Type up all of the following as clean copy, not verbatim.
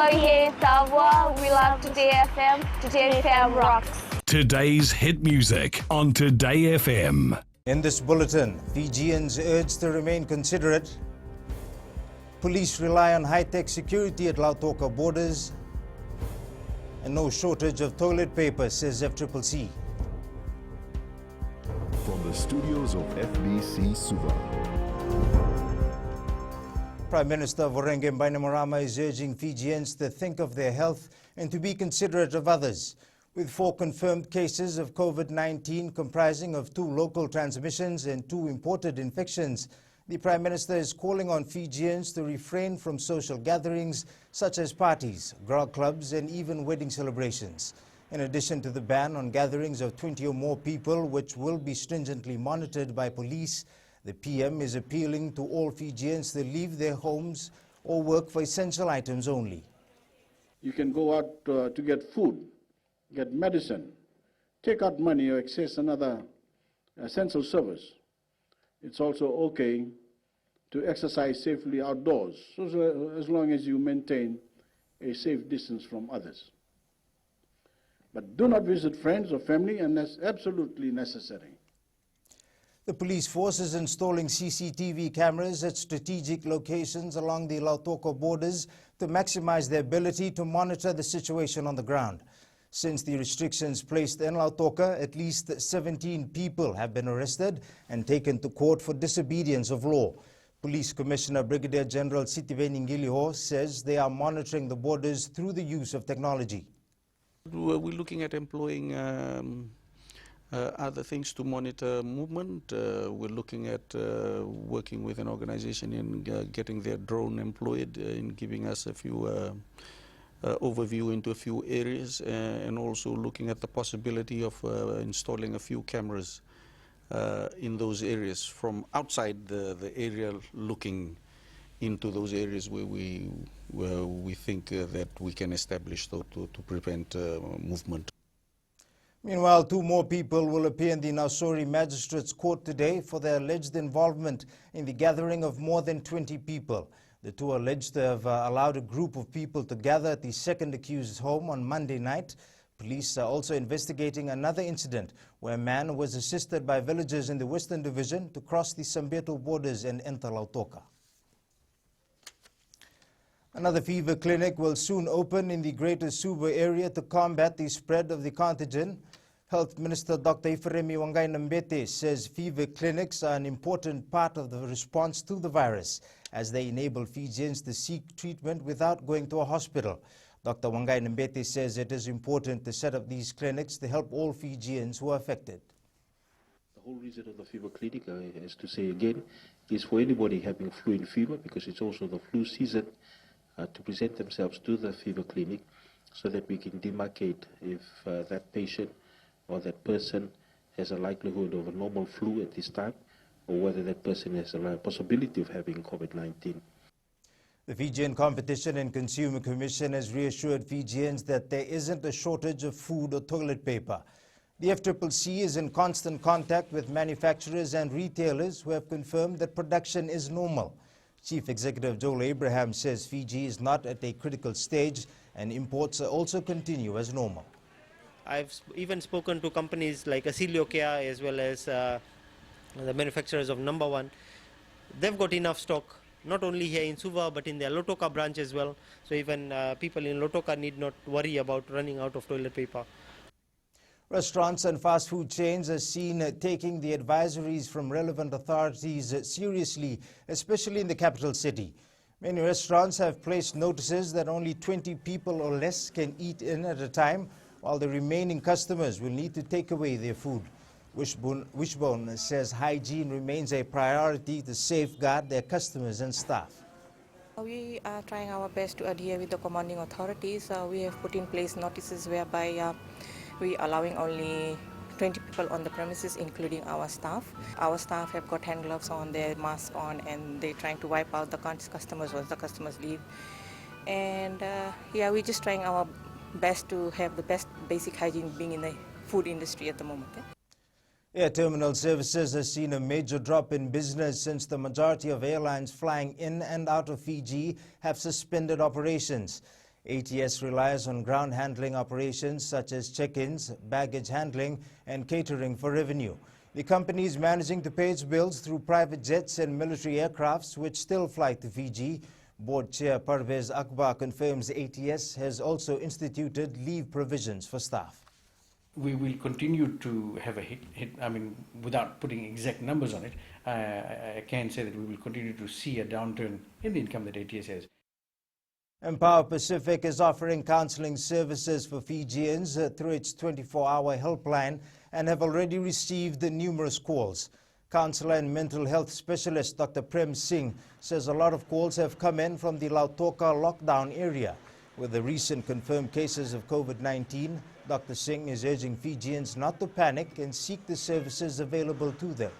Soyez savoir, we love Today FM. Today FM rocks. Today's hit music on Today FM. In this bulletin, Fijians urged to remain considerate. Police rely on high-tech security at Lautoka borders. And no shortage of toilet paper, says FCCC. From the studios of FBC Suva. Prime Minister Vorenge Bainimarama is urging Fijians to think of their health and to be considerate of others. With 4 confirmed cases of COVID-19 comprising of 2 local transmissions and 2 imported infections, the Prime Minister is calling on Fijians to refrain from social gatherings such as parties, grog clubs and even wedding celebrations. In addition to the ban on gatherings of 20 or more people, which will be stringently monitored by police, the PM is appealing to all Fijians to leave their homes or work for essential items only. You can go out to get food, get medicine, take out money or access another essential service. It's also okay to exercise safely outdoors, so as long as you maintain a safe distance from others. But do not visit friends or family unless absolutely necessary. The police force is installing CCTV cameras at strategic locations along the Lautoka borders to maximize their ability to monitor the situation on the ground. Since the restrictions placed in Lautoka, at least 17 people have been arrested and taken to court for disobedience of law. Police Commissioner Brigadier General SITIVENI QILIHO says they are monitoring the borders through the use of technology. We're looking at employing other things to monitor movement. We're looking at working with an organization in getting their drone employed, in giving us a few overview into a few areas, and also looking at the possibility of installing a few cameras in those areas from outside the area, looking into those areas where we think that we can establish to prevent movement. Meanwhile, 2 more people will appear in the Nausori Magistrates Court today for their alleged involvement in the gathering of more than 20 people. The 2 alleged to have allowed a group of people to gather at the second accused's home on Monday night. Police are also investigating another incident where a man was assisted by villagers in the Western Division to cross the Sambeto borders and enter Lautoka. Another fever clinic will soon open in the Greater Suva area to combat the spread of the contagion. Health Minister Dr. Ifiremi Wangai-Nambete says fever clinics are an important part of the response to the virus, as they enable Fijians to seek treatment without going to a hospital. Dr. Wangai-Nambete says it is important to set up these clinics to help all Fijians who are affected. The whole reason of the fever clinic, as to say again, is for anybody having flu and fever, because it's also the flu season, to present themselves to the fever clinic so that we can demarcate if that patient or that person has a likelihood of a normal flu at this time, or whether that person has a possibility of having COVID-19. The Fijian Competition and Consumer Commission has reassured Fijians that there isn't a shortage of food or toilet paper. The FCCC is in constant contact with manufacturers and retailers who have confirmed that production is normal. Chief Executive Joel Abraham says Fiji is not at a critical stage and imports also continue as normal. I've even spoken to companies like Acilio-Kea as well as the manufacturers of Number One. They've got enough stock, not only here in Suva but in their Lautoka branch as well. So even people in Lautoka need not worry about running out of toilet paper. Restaurants and fast food chains are seen taking the advisories from relevant authorities seriously, especially in the capital city. Many restaurants have placed notices that only 20 people or less can eat in at a time, while the remaining customers will need to take away their food. Wishbone says hygiene remains a priority to safeguard their customers and staff. We are trying our best to adhere with the commanding authorities. We have put in place notices whereby we are allowing only 20 people on the premises, including our staff. Our staff have got hand gloves on, their mask on, and they're trying to wipe out the customers once the customers leave. And yeah, we're just trying our best to have the best basic hygiene being in the food industry at the moment. Air terminal services has seen a major drop in business since the majority of airlines flying in and out of Fiji have suspended operations. ATS relies on ground handling operations such as check-ins, baggage handling, and catering for revenue. The company is managing to pay its bills through private jets and military aircrafts which still fly to Fiji. Board Chair PARVEZ confirms ATS has also instituted leave provisions for staff. We will continue to have a hit. I mean, without putting exact numbers on it, I can say that we will continue to see a downturn in the income that ATS has. Empower Pacific is offering counseling services for Fijians through its 24-hour helpline and have already received numerous calls. Counselor and mental health specialist Dr. Prem Singh says a lot of calls have come in from the Lautoka lockdown area. With the recent confirmed cases of COVID-19, Dr. Singh is urging Fijians not to panic and seek the services available to them.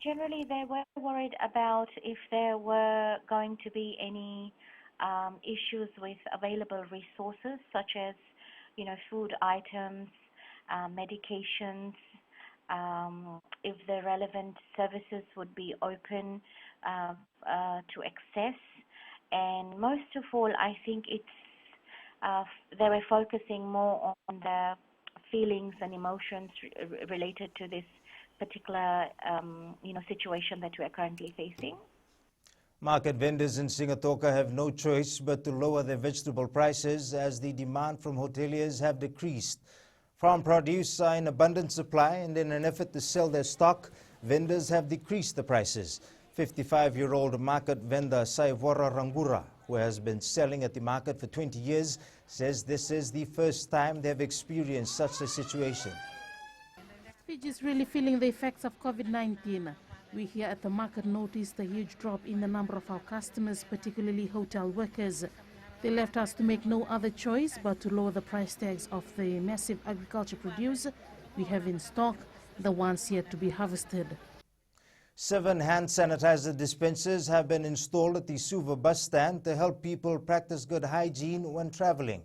Generally, they were worried about if there were going to be any issues with available resources, such as, food items, medications, if the relevant services would be open to access. And most of all, I think they were focusing more on the feelings and emotions related to this particular situation that we are currently facing. Market vendors in Sigatoka have no choice but to lower their vegetable prices as the demand from hoteliers have decreased. Farm produce are in abundant supply, and in an effort to sell their stock, vendors have decreased the prices. 55-year-old market vendor Saivora Rangura, who has been selling at the market for 20 years, says this is the first time they've experienced such a situation. Fiji is really feeling the effects of COVID-19. We here at the market noticed a huge drop in the number of our customers, particularly hotel workers. They left us to make no other choice but to lower the price tags of the massive agriculture produce we have in stock, the ones yet to be harvested. 7 hand sanitizer dispensers have been installed at the Suva bus stand to help people practice good hygiene when traveling.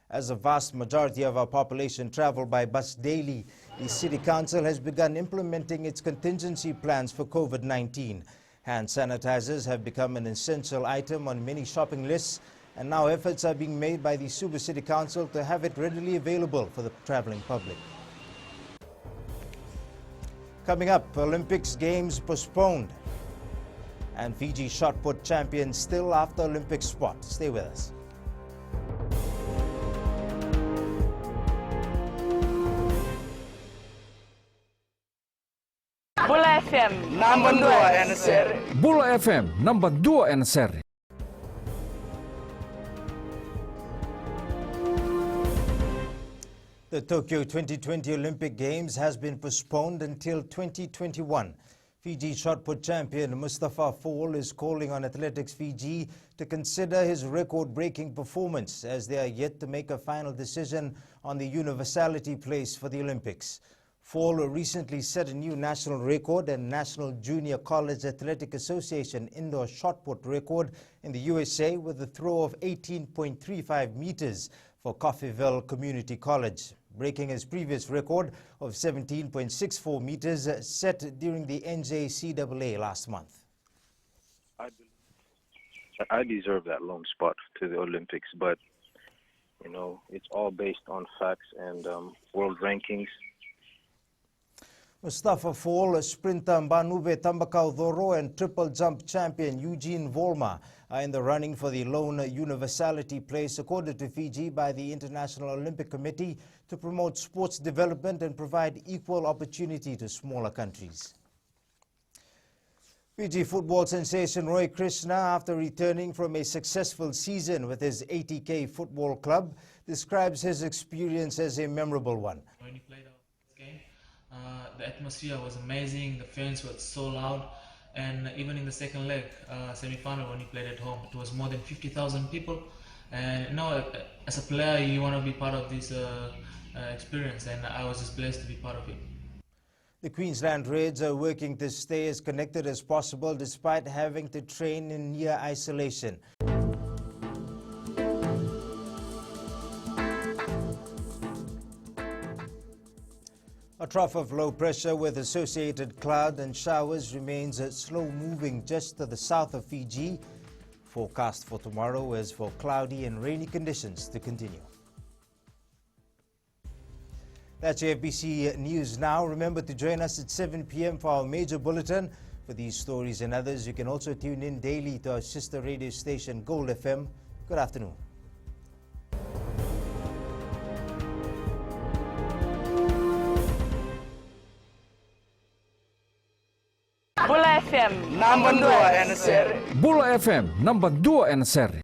As a vast majority of our population travel by bus daily, the City Council has begun implementing its contingency plans for COVID-19. Hand sanitizers have become an essential item on many shopping lists, and now efforts are being made by the Suva City Council to have it readily available for the traveling public. Coming up, Olympics Games postponed, and Fiji shot put champion still after Olympic spot. Stay with us. Bula FM, number 2 NSR. Bula FM, number 2 NSR. The Tokyo 2020 Olympic Games has been postponed until 2021. Fiji shot put champion Mustafa Fall is calling on Athletics Fiji to consider his record-breaking performance as they are yet to make a final decision on the universality place for the Olympics. Fall recently set a new national record and National Junior College Athletic Association indoor shot put record in the USA with a throw of 18.35 meters for Coffeyville Community College, breaking his previous record of 17.64 meters set during the NJCAA last month. I deserve that lone spot to the Olympics, but, it's all based on facts and world rankings. Mustafa Fall, sprinter Mbanube Tambakaudoro and triple jump champion Eugene Volma are in the running for the lone universality place accorded to Fiji by the International Olympic Committee to promote sports development and provide equal opportunity to smaller countries. Fiji football sensation Roy Krishna, after returning from a successful season with his 80K football club, describes his experience as a memorable one. When he played our game, the atmosphere was amazing, the fans were so loud, and even in the second leg, semi-final when he played at home, it was more than 50,000 people. And as a player, you want to be part of this experience, and I was just blessed to be part of it. The Queensland Reds are working to stay as connected as possible despite having to train in near isolation. A trough of low pressure with associated cloud and showers remains slow moving just to the south of Fiji. Forecast for tomorrow is for cloudy and rainy conditions to continue. That's your FBC News Now. Remember to join us at 7 p.m. for our major bulletin. For these stories and others, you can also tune in daily to our sister radio station, Gold FM. Good afternoon. Bula FM, number 2 NSR. Bula FM, number 2 NSR.